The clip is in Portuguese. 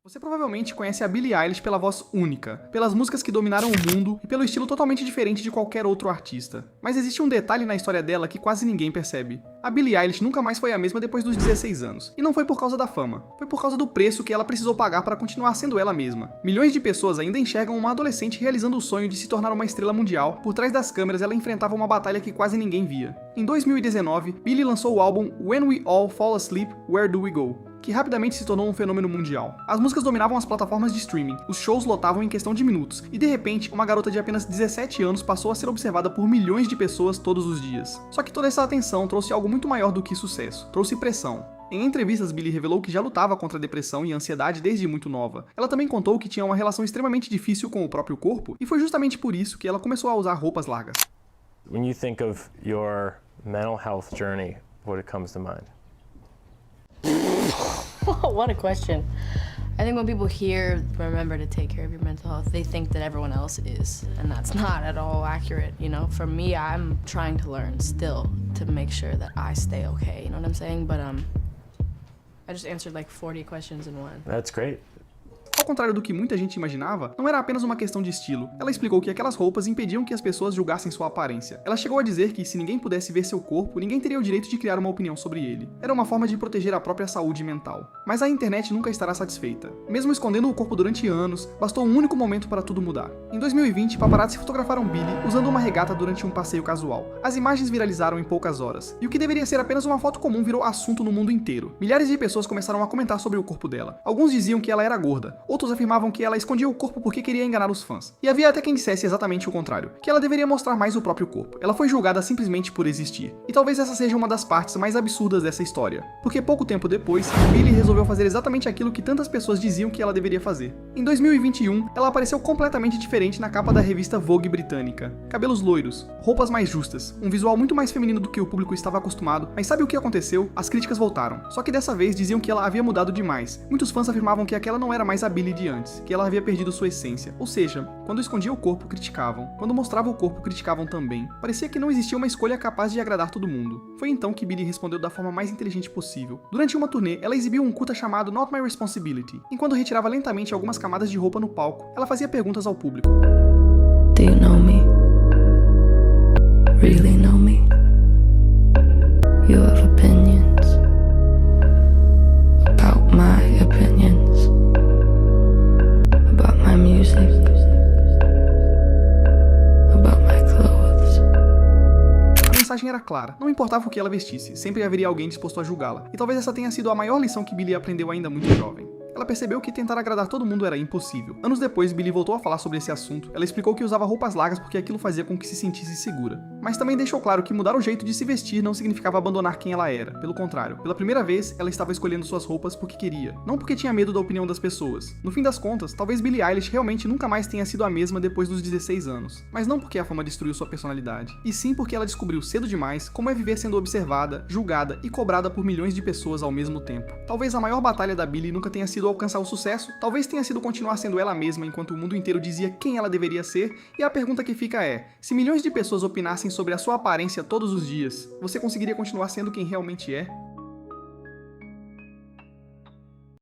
Você provavelmente conhece a Billie Eilish pela voz única, pelas músicas que dominaram o mundo e pelo estilo totalmente diferente de qualquer outro artista. Mas existe um detalhe na história dela que quase ninguém percebe. A Billie Eilish nunca mais foi a mesma depois dos 16 anos. E não foi por causa da fama, foi por causa do preço que ela precisou pagar para continuar sendo ela mesma. Milhões de pessoas ainda enxergam uma adolescente realizando o sonho de se tornar uma estrela mundial. Por trás das câmeras ela enfrentava uma batalha que quase ninguém via. Em 2019, Billie lançou o álbum When We All Fall Asleep, Where Do We Go?, que rapidamente se tornou um fenômeno mundial. As músicas dominavam as plataformas de streaming, os shows lotavam em questão de minutos, e de repente, uma garota de apenas 17 anos passou a ser observada por milhões de pessoas todos os dias. Só que toda essa atenção trouxe algo muito maior do que sucesso, trouxe pressão. Em entrevistas, Billie revelou que já lutava contra a depressão e a ansiedade desde muito nova. Ela também contou que tinha uma relação extremamente difícil com o próprio corpo, e foi justamente por isso que ela começou a usar roupas largas. When you think of your mental health journey, what comes to mind? What a question. I think when people hear, remember to take care of your mental health, they think that everyone else is, and that's not at all accurate, you know? For me, I'm trying to learn still to make sure that I stay okay, you know what I'm saying? But I just answered like 40 questions in one. That's great. Ao contrário do que muita gente imaginava, não era apenas uma questão de estilo. Ela explicou que aquelas roupas impediam que as pessoas julgassem sua aparência. Ela chegou a dizer que se ninguém pudesse ver seu corpo, ninguém teria o direito de criar uma opinião sobre ele. Era uma forma de proteger a própria saúde mental. Mas a internet nunca estará satisfeita. Mesmo escondendo o corpo durante anos, bastou um único momento para tudo mudar. Em 2020, paparazzi fotografaram Billie usando uma regata durante um passeio casual. As imagens viralizaram em poucas horas, e o que deveria ser apenas uma foto comum virou assunto no mundo inteiro. Milhares de pessoas começaram a comentar sobre o corpo dela. Alguns diziam que ela era gorda, outros afirmavam que ela escondia o corpo porque queria enganar os fãs. E havia até quem dissesse exatamente o contrário, que ela deveria mostrar mais o próprio corpo. Ela foi julgada simplesmente por existir. E talvez essa seja uma das partes mais absurdas dessa história, porque pouco tempo depois, Billie resolveu fazer exatamente aquilo que tantas pessoas diziam que ela deveria fazer. Em 2021, ela apareceu completamente diferente na capa da revista Vogue britânica. Cabelos loiros, roupas mais justas, um visual muito mais feminino do que o público estava acostumado, mas sabe o que aconteceu? As críticas voltaram. Só que dessa vez diziam que ela havia mudado demais. Muitos fãs afirmavam que aquela não era mais a Billie de antes, que ela havia perdido sua essência. Ou seja, quando escondia o corpo, criticavam. Quando mostrava o corpo, criticavam também. Parecia que não existia uma escolha capaz de agradar todo mundo. Foi então que Billie respondeu da forma mais inteligente possível. Durante uma turnê, ela exibiu um curta chamado Not My Responsibility. Enquanto retirava lentamente algumas camadas de roupa no palco, ela fazia perguntas ao público. Do you know me? Really know me? You have opinions about my opinions, about my music, about my clothes. A mensagem era clara, não importava o que ela vestisse, sempre haveria alguém disposto a julgá-la. E talvez essa tenha sido a maior lição que Billie aprendeu ainda muito jovem. Ela percebeu que tentar agradar todo mundo era impossível. Anos depois, Billie voltou a falar sobre esse assunto. Ela explicou que usava roupas largas porque aquilo fazia com que se sentisse segura. Mas também deixou claro que mudar o jeito de se vestir não significava abandonar quem ela era. Pelo contrário, pela primeira vez, ela estava escolhendo suas roupas porque queria, não porque tinha medo da opinião das pessoas. No fim das contas, talvez Billie Eilish realmente nunca mais tenha sido a mesma depois dos 16 anos. Mas não porque a fama destruiu sua personalidade, e sim porque ela descobriu cedo demais como é viver sendo observada, julgada e cobrada por milhões de pessoas ao mesmo tempo. Talvez a maior batalha da Billie nunca tenha sido alcançar o sucesso, talvez tenha sido continuar sendo ela mesma enquanto o mundo inteiro dizia quem ela deveria ser, e a pergunta que fica é, se milhões de pessoas opinassem sobre a sua aparência todos os dias, você conseguiria continuar sendo quem realmente é?